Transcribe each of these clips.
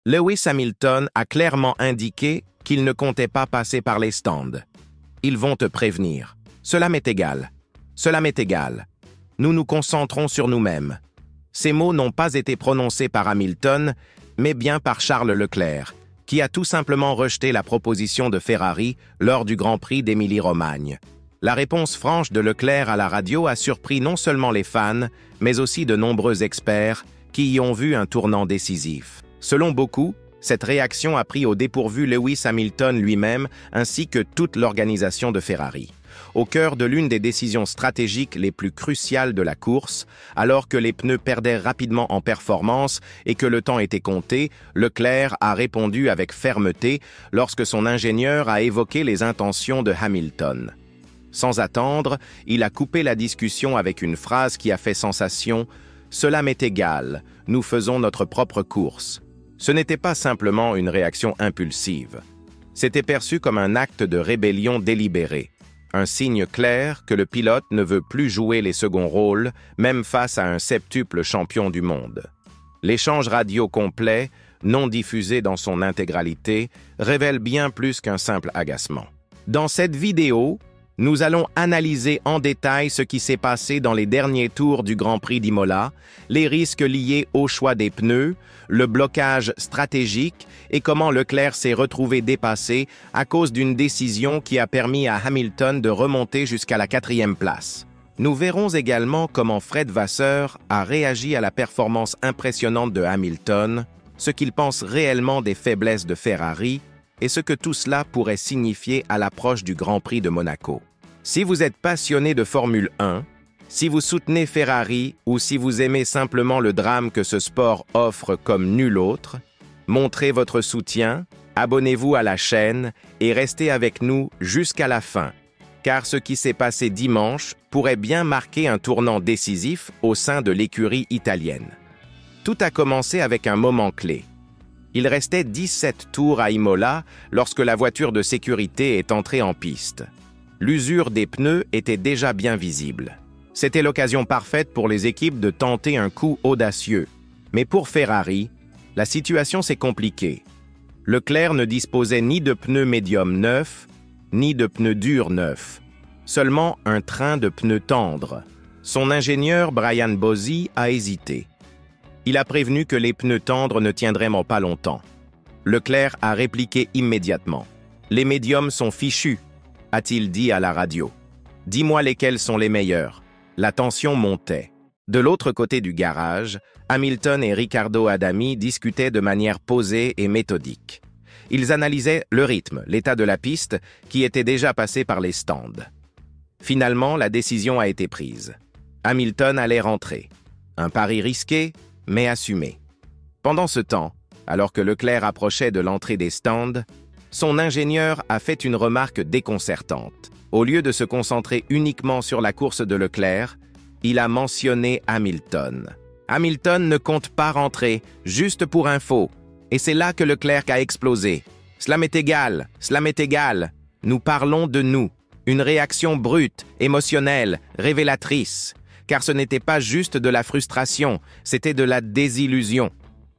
Lewis Hamilton a clairement indiqué qu'il ne comptait pas passer par les stands. Ils vont te prévenir. Cela m'est égal. Cela m'est égal. Nous nous concentrons sur nous-mêmes. Ces mots n'ont pas été prononcés par Hamilton, mais bien par Charles Leclerc, qui a tout simplement rejeté la proposition de Ferrari lors du Grand Prix d'Émilie-Romagne. La réponse franche de Leclerc à la radio a surpris non seulement les fans, mais aussi de nombreux experts qui y ont vu un tournant décisif. Selon beaucoup, cette réaction a pris au dépourvu Lewis Hamilton lui-même ainsi que toute l'organisation de Ferrari. Au cœur de l'une des décisions stratégiques les plus cruciales de la course, alors que les pneus perdaient rapidement en performance et que le temps était compté, Leclerc a répondu avec fermeté lorsque son ingénieur a évoqué les intentions de Hamilton. Sans attendre, il a coupé la discussion avec une phrase qui a fait sensation « Cela m'est égal, nous faisons notre propre course ». Ce n'était pas simplement une réaction impulsive. C'était perçu comme un acte de rébellion délibéré, un signe clair que le pilote ne veut plus jouer les seconds rôles, même face à un septuple champion du monde. L'échange radio complet, non diffusé dans son intégralité, révèle bien plus qu'un simple agacement. Dans cette vidéo, nous allons analyser en détail ce qui s'est passé dans les derniers tours du Grand Prix d'Imola, les risques liés au choix des pneus, le blocage stratégique et comment Leclerc s'est retrouvé dépassé à cause d'une décision qui a permis à Hamilton de remonter jusqu'à la 4e place. Nous verrons également comment Fred Vasseur a réagi à la performance impressionnante de Hamilton, ce qu'il pense réellement des faiblesses de Ferrari, et ce que tout cela pourrait signifier à l'approche du Grand Prix de Monaco. Si vous êtes passionné de Formule 1, si vous soutenez Ferrari ou si vous aimez simplement le drame que ce sport offre comme nul autre, montrez votre soutien, abonnez-vous à la chaîne et restez avec nous jusqu'à la fin, car ce qui s'est passé dimanche pourrait bien marquer un tournant décisif au sein de l'écurie italienne. Tout a commencé avec un moment clé. Il restait 17 tours à Imola lorsque la voiture de sécurité est entrée en piste. L'usure des pneus était déjà bien visible. C'était l'occasion parfaite pour les équipes de tenter un coup audacieux. Mais pour Ferrari, la situation s'est compliquée. Leclerc ne disposait ni de pneus médium neufs, ni de pneus durs neufs. Seulement un train de pneus tendres. Son ingénieur Brian Bozzi a hésité. Il a prévenu que les pneus tendres ne tiendraient pas longtemps. Leclerc a répliqué immédiatement. « Les médiums sont fichus », a-t-il dit à la radio. « Dis-moi lesquels sont les meilleurs ». La tension montait. De l'autre côté du garage, Hamilton et Riccardo Adami discutaient de manière posée et méthodique. Ils analysaient le rythme, l'état de la piste, qui était déjà passé par les stands. Finalement, la décision a été prise. Hamilton allait rentrer. Un pari risqué, mais assumé. Pendant ce temps, alors que Leclerc approchait de l'entrée des stands, son ingénieur a fait une remarque déconcertante. Au lieu de se concentrer uniquement sur la course de Leclerc, il a mentionné Hamilton. Hamilton ne compte pas rentrer, juste pour info. Et c'est là que Leclerc a explosé. Cela m'est égal, cela m'est égal. Nous parlons de nous. Une réaction brute, émotionnelle, révélatrice. Car ce n'était pas juste de la frustration, c'était de la désillusion.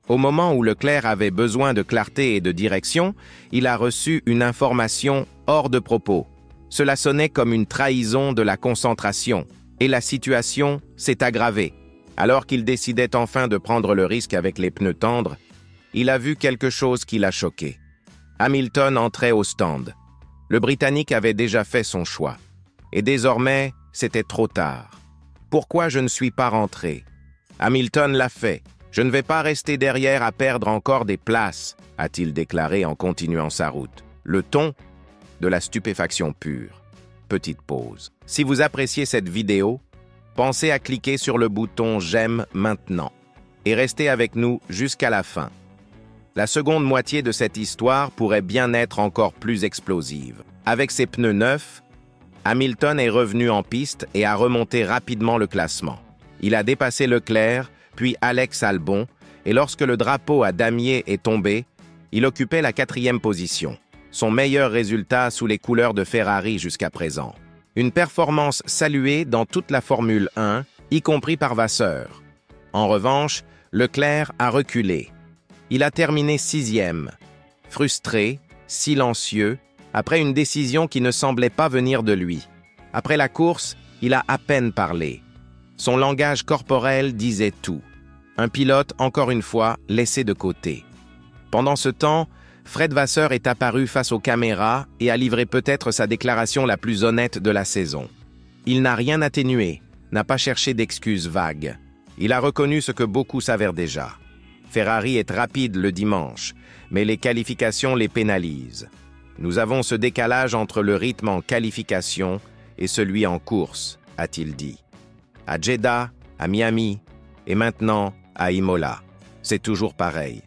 Au moment où Leclerc avait besoin de clarté et de direction, il a reçu une information hors de propos. Cela sonnait comme une trahison de la concentration, et la situation s'est aggravée. Alors qu'il décidait enfin de prendre le risque avec les pneus tendres, il a vu quelque chose qui l'a choqué. Hamilton entrait au stand. Le Britannique avait déjà fait son choix. Et désormais, c'était trop tard. Pourquoi je ne suis pas rentré? Hamilton l'a fait. Je ne vais pas rester derrière à perdre encore des places, a-t-il déclaré en continuant sa route. Le ton de la stupéfaction pure. Petite pause. Si vous appréciez cette vidéo, pensez à cliquer sur le bouton « J'aime maintenant » et restez avec nous jusqu'à la fin. La seconde moitié de cette histoire pourrait bien être encore plus explosive. Avec ses pneus neufs, Hamilton est revenu en piste et a remonté rapidement le classement. Il a dépassé Leclerc, puis Alex Albon, et lorsque le drapeau à damier est tombé, il occupait la 4e position, son meilleur résultat sous les couleurs de Ferrari jusqu'à présent. Une performance saluée dans toute la Formule 1, y compris par Vasseur. En revanche, Leclerc a reculé. Il a terminé 6e, frustré, silencieux, après une décision qui ne semblait pas venir de lui. Après la course, il a à peine parlé. Son langage corporel disait tout. Un pilote, encore une fois, laissé de côté. Pendant ce temps, Fred Vasseur est apparu face aux caméras et a livré peut-être sa déclaration la plus honnête de la saison. Il n'a rien atténué, n'a pas cherché d'excuses vagues. Il a reconnu ce que beaucoup savaient déjà. Ferrari est rapide le dimanche, mais les qualifications les pénalisent. Nous avons ce décalage entre le rythme en qualification et celui en course, a-t-il dit. À Jeddah, à Miami et maintenant à Imola. C'est toujours pareil.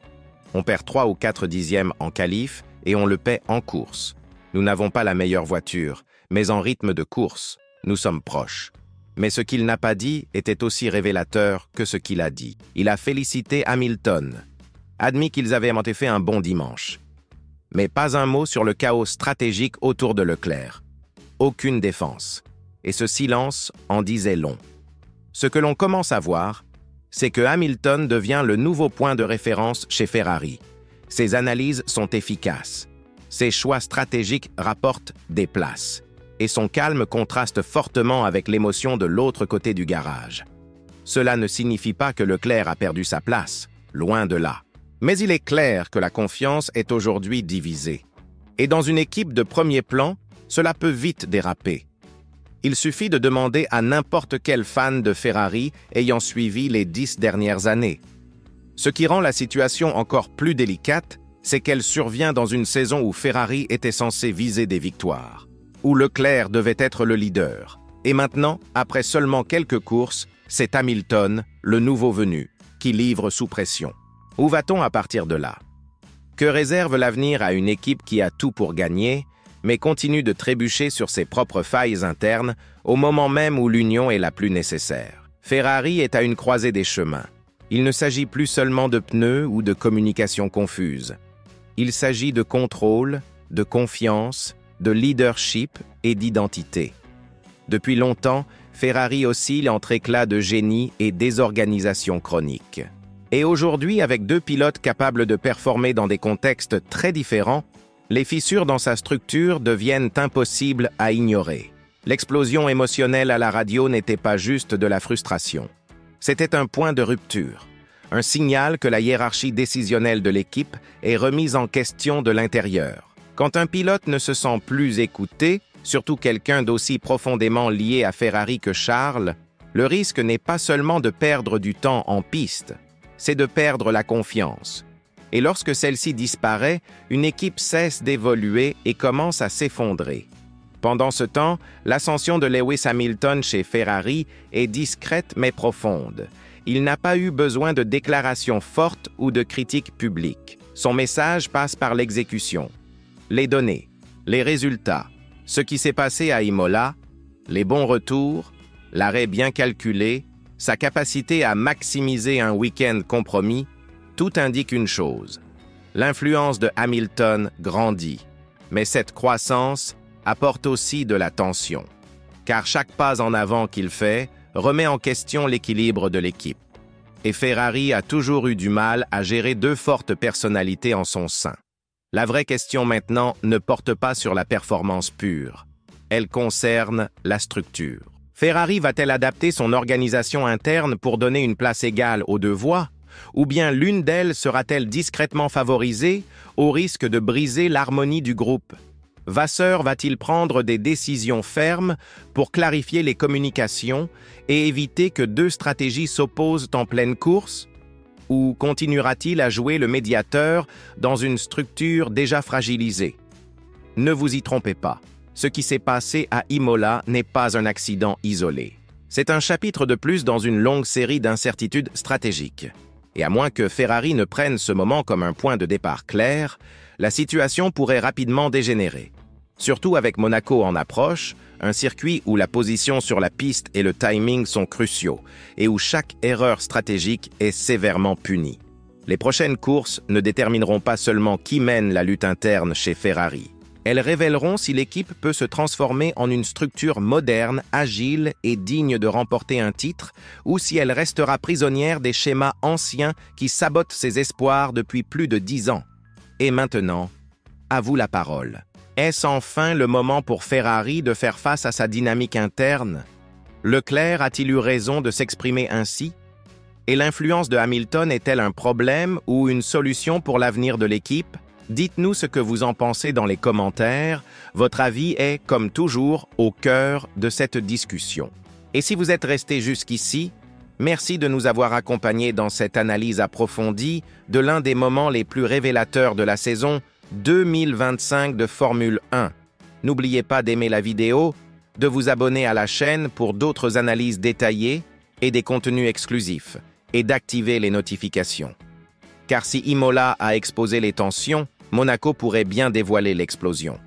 On perd 3 ou 4 dixièmes en qualif et on le paie en course. Nous n'avons pas la meilleure voiture, mais en rythme de course, nous sommes proches. Mais ce qu'il n'a pas dit était aussi révélateur que ce qu'il a dit. Il a félicité Hamilton, admis qu'ils avaient en effet un bon dimanche. Mais pas un mot sur le chaos stratégique autour de Leclerc. Aucune défense. Et ce silence en disait long. Ce que l'on commence à voir, c'est que Hamilton devient le nouveau point de référence chez Ferrari. Ses analyses sont efficaces. Ses choix stratégiques rapportent des places. Et son calme contraste fortement avec l'émotion de l'autre côté du garage. Cela ne signifie pas que Leclerc a perdu sa place, loin de là. Mais il est clair que la confiance est aujourd'hui divisée. Et dans une équipe de premier plan, cela peut vite déraper. Il suffit de demander à n'importe quel fan de Ferrari ayant suivi les 10 dernières années. Ce qui rend la situation encore plus délicate, c'est qu'elle survient dans une saison où Ferrari était censé viser des victoires, où Leclerc devait être le leader. Et maintenant, après seulement quelques courses, c'est Hamilton, le nouveau venu, qui livre sous pression. Où va-t-on à partir de là? Que réserve l'avenir à une équipe qui a tout pour gagner, mais continue de trébucher sur ses propres failles internes au moment même où l'union est la plus nécessaire? Ferrari est à une croisée des chemins. Il ne s'agit plus seulement de pneus ou de communication confuse. Il s'agit de contrôle, de confiance, de leadership et d'identité. Depuis longtemps, Ferrari oscille entre éclats de génie et désorganisation chronique. Et aujourd'hui, avec 2 pilotes capables de performer dans des contextes très différents, les fissures dans sa structure deviennent impossibles à ignorer. L'explosion émotionnelle à la radio n'était pas juste de la frustration. C'était un point de rupture, un signal que la hiérarchie décisionnelle de l'équipe est remise en question de l'intérieur. Quand un pilote ne se sent plus écouté, surtout quelqu'un d'aussi profondément lié à Ferrari que Charles, le risque n'est pas seulement de perdre du temps en piste, c'est de perdre la confiance. Et lorsque celle-ci disparaît, une équipe cesse d'évoluer et commence à s'effondrer. Pendant ce temps, l'ascension de Lewis Hamilton chez Ferrari est discrète mais profonde. Il n'a pas eu besoin de déclarations fortes ou de critiques publiques. Son message passe par l'exécution. Les données, les résultats, ce qui s'est passé à Imola, les bons retours, l'arrêt bien calculé, sa capacité à maximiser un week-end compromis, tout indique une chose. L'influence de Hamilton grandit, mais cette croissance apporte aussi de la tension, car chaque pas en avant qu'il fait remet en question l'équilibre de l'équipe. Et Ferrari a toujours eu du mal à gérer 2 fortes personnalités en son sein. La vraie question maintenant ne porte pas sur la performance pure. Elle concerne la structure. Ferrari va-t-elle adapter son organisation interne pour donner une place égale aux 2 voies? Ou bien l'une d'elles sera-t-elle discrètement favorisée au risque de briser l'harmonie du groupe? Vasseur va-t-il prendre des décisions fermes pour clarifier les communications et éviter que 2 stratégies s'opposent en pleine course? Ou continuera-t-il à jouer le médiateur dans une structure déjà fragilisée? Ne vous y trompez pas. Ce qui s'est passé à Imola n'est pas un accident isolé. C'est un chapitre de plus dans une longue série d'incertitudes stratégiques. Et à moins que Ferrari ne prenne ce moment comme un point de départ clair, la situation pourrait rapidement dégénérer. Surtout avec Monaco en approche, un circuit où la position sur la piste et le timing sont cruciaux, et où chaque erreur stratégique est sévèrement punie. Les prochaines courses ne détermineront pas seulement qui mène la lutte interne chez Ferrari. Elles révéleront si l'équipe peut se transformer en une structure moderne, agile et digne de remporter un titre, ou si elle restera prisonnière des schémas anciens qui sabotent ses espoirs depuis plus de 10 ans. Et maintenant, à vous la parole. Est-ce enfin le moment pour Ferrari de faire face à sa dynamique interne? Leclerc a-t-il eu raison de s'exprimer ainsi? Et l'influence de Hamilton est-elle un problème ou une solution pour l'avenir de l'équipe? Dites-nous ce que vous en pensez dans les commentaires. Votre avis est, comme toujours, au cœur de cette discussion. Et si vous êtes resté jusqu'ici, merci de nous avoir accompagnés dans cette analyse approfondie de l'un des moments les plus révélateurs de la saison 2025 de Formule 1. N'oubliez pas d'aimer la vidéo, de vous abonner à la chaîne pour d'autres analyses détaillées et des contenus exclusifs, et d'activer les notifications. Car si Imola a exposé les tensions, Monaco pourrait bien dévoiler l'explosion.